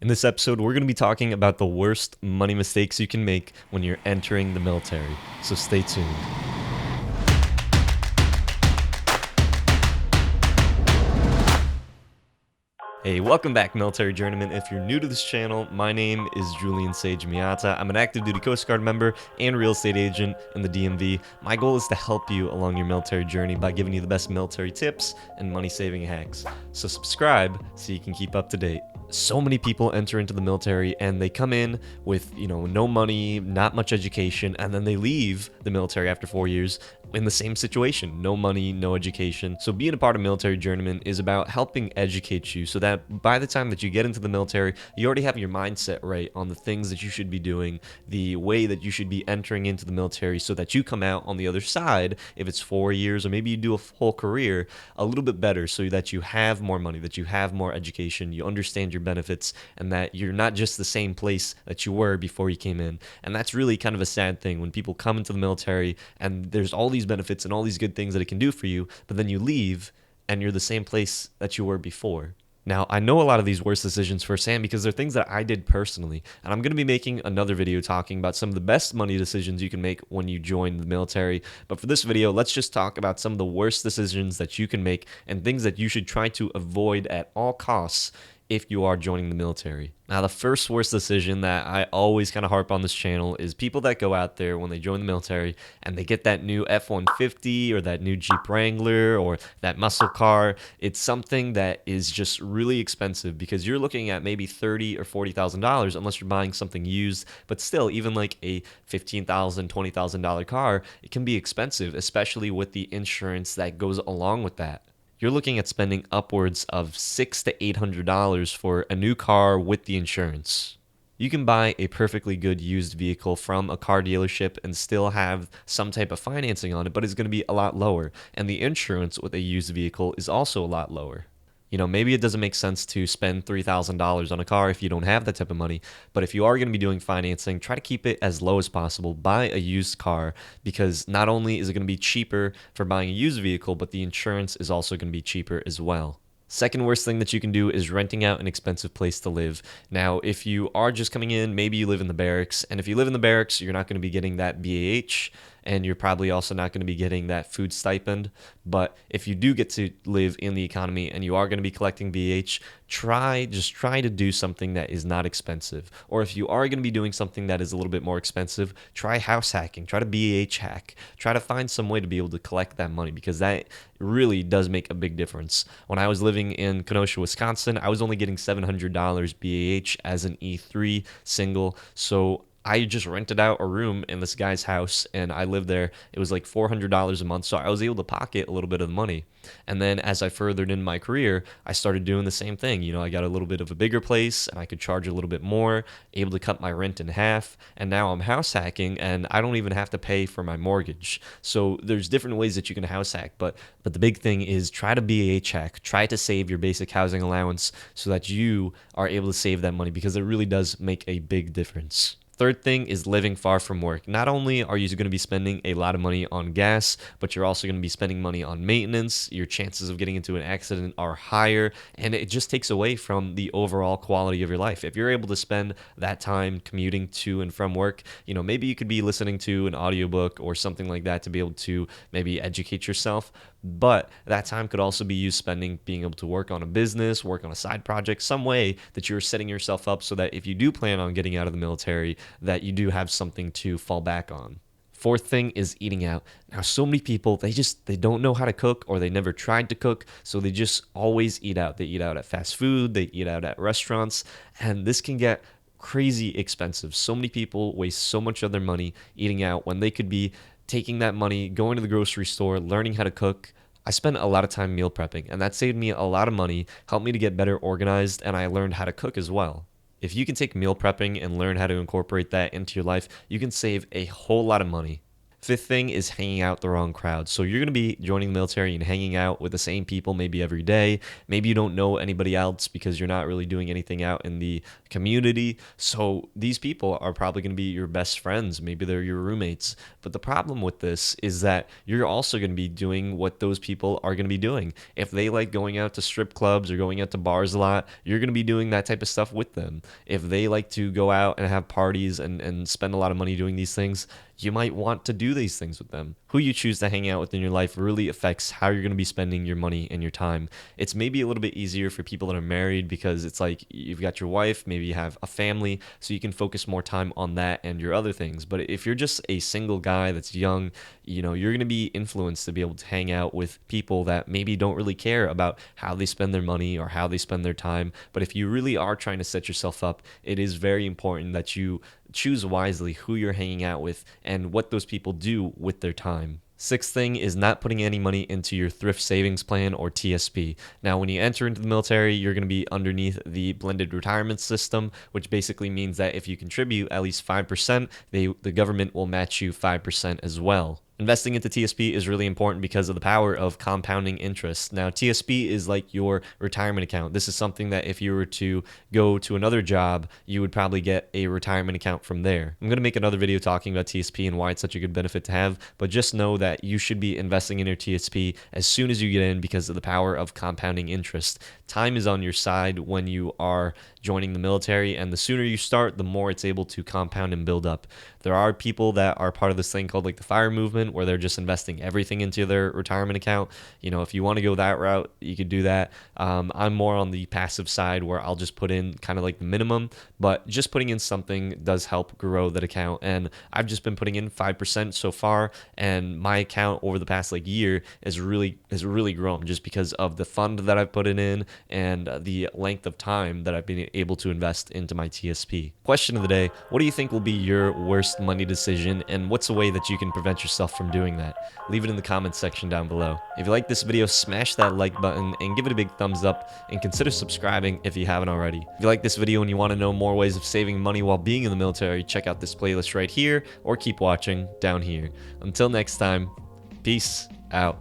In this episode, we're going to be talking about the worst money mistakes you can make when you're entering the military. So stay tuned. Hey, welcome back, Military Journeymen. If you're new to this channel, my name is Julian Sage Miata. I'm an active duty Coast Guard member and real estate agent in the DMV. My goal is to help you along your military journey by giving you the best military tips and money saving hacks. So subscribe so you can keep up to date. So many people enter into the military and they come in with, no money, not much education, and then they leave the military after 4 years in the same situation. No money, no education. So being a part of Military Journeyman is about helping educate you so that by the time that you get into the military, you already have your mindset right on the things that you should be doing, the way that you should be entering into the military so that you come out on the other side, if it's 4 years or maybe you do a whole career, a little bit better so that you have more money, that you have more education, you understand your benefits, and that you're not just the same place that you were before you came in. And that's really kind of a sad thing when people come into the military and there's all these benefits and all these good things that it can do for you, but then you leave and you're the same place that you were before. Now, I know a lot of these worst decisions firsthand because they're things that I did personally, and I'm going to be making another video talking about some of the best money decisions you can make when you join the military. But for this video, let's just talk about some of the worst decisions that you can make and things that you should try to avoid at all costs if you are joining the military. Now, the first worst decision that I always kind of harp on this channel is people that go out there when they join the military and they get that new F-150 or that new Jeep Wrangler or that muscle car. It's something that is just really expensive because you're looking at maybe $30,000 or $40,000 unless you're buying something used. But still, even like a $15,000, $20,000 car, it can be expensive, especially with the insurance that goes along with that. You're looking at spending upwards of $600 to $800 for a new car with the insurance. You can buy a perfectly good used vehicle from a car dealership and still have some type of financing on it, but it's going to be a lot lower. And the insurance with a used vehicle is also a lot lower. Maybe it doesn't make sense to spend $3,000 on a car if you don't have that type of money. But if you are going to be doing financing, try to keep it as low as possible. Buy a used car because not only is it going to be cheaper for buying a used vehicle, but the insurance is also going to be cheaper as well. Second worst thing that you can do is renting out an expensive place to live. Now, if you are just coming in, maybe you live in the barracks. And if you live in the barracks, you're not going to be getting that BAH. And you're probably also not going to be getting that food stipend. But if you do get to live in the economy and you are going to be collecting BAH, try to do something that is not expensive. Or if you are going to be doing something that is a little bit more expensive, try house hacking, try to BAH hack, try to find some way to be able to collect that money because that really does make a big difference. When I was living in Kenosha, Wisconsin, I was only getting $700 BAH as an E3 single. So I just rented out a room in this guy's house and I lived there. It was like $400 a month. So I was able to pocket a little bit of the money. And then as I furthered in my career, I started doing the same thing. I got a little bit of a bigger place and I could charge a little bit more, able to cut my rent in half. And now I'm house hacking and I don't even have to pay for my mortgage. So there's different ways that you can house hack. But the big thing is try to BAH hack. Try to save your basic housing allowance so that you are able to save that money because it really does make a big difference. Third thing is living far from work. Not only are you going to be spending a lot of money on gas, but you're also going to be spending money on maintenance. Your chances of getting into an accident are higher, and it just takes away from the overall quality of your life. If you're able to spend that time commuting to and from work, maybe you could be listening to an audiobook or something like that to be able to maybe educate yourself. But that time could also be used being able to work on a business, work on a side project, some way that you're setting yourself up so that if you do plan on getting out of the military, that you do have something to fall back on. Fourth thing is eating out. Now, so many people, they don't know how to cook or they never tried to cook, so they just always eat out. They eat out at fast food, they eat out at restaurants, and this can get crazy expensive. So many people waste so much of their money eating out when they could be taking that money, going to the grocery store, learning how to cook. I spent a lot of time meal prepping, and that saved me a lot of money, helped me to get better organized, and I learned how to cook as well. If you can take meal prepping and learn how to incorporate that into your life, you can save a whole lot of money. Fifth thing is hanging out with the wrong crowd. So you're going to be joining the military and hanging out with the same people maybe every day. Maybe you don't know anybody else because you're not really doing anything out in the community. So these people are probably going to be your best friends. Maybe they're your roommates. But the problem with this is that you're also going to be doing what those people are going to be doing. If they like going out to strip clubs or going out to bars a lot, you're going to be doing that type of stuff with them. If they like to go out and have parties and spend a lot of money doing these things, you might want to do these things with them. Who you choose to hang out with in your life really affects how you're going to be spending your money and your time. It's maybe a little bit easier for people that are married because it's like you've got your wife, maybe you have a family, so you can focus more time on that and your other things. But if you're just a single guy that's young, you're going to be influenced to be able to hang out with people that maybe don't really care about how they spend their money or how they spend their time. But if you really are trying to set yourself up, it is very important that you choose wisely who you're hanging out with and what those people do with their time. Sixth thing is not putting any money into your thrift savings plan or TSP. Now, when you enter into the military, you're going to be underneath the blended retirement system, which basically means that if you contribute at least 5%, the government will match you 5% as well. Investing into TSP is really important because of the power of compounding interest. Now, TSP is like your retirement account. This is something that if you were to go to another job, you would probably get a retirement account from there. I'm going to make another video talking about TSP and why it's such a good benefit to have, but just know that you should be investing in your TSP as soon as you get in because of the power of compounding interest. Time is on your side when you are joining the military, and the sooner you start, the more it's able to compound and build up. There are people that are part of this thing called like the FIRE movement, where they're just investing everything into their retirement account. If you want to go that route, you could do that. I'm more on the passive side where I'll just put in kind of like the minimum, but just putting in something does help grow that account. And I've just been putting in 5% so far, and my account over the past year has really grown just because of the fund that I've put it in and the length of time that I've been able to invest into my TSP. Question of the day: what do you think will be your worst money decision, and what's a way that you can prevent yourself from doing that? Leave it in the comments section down below. If you like this video, smash that like button and give it a big thumbs up, and consider subscribing if you haven't already. If you like this video and you want to know more ways of saving money while being in the military, check out this playlist right here or keep watching down here. Until next time, peace out.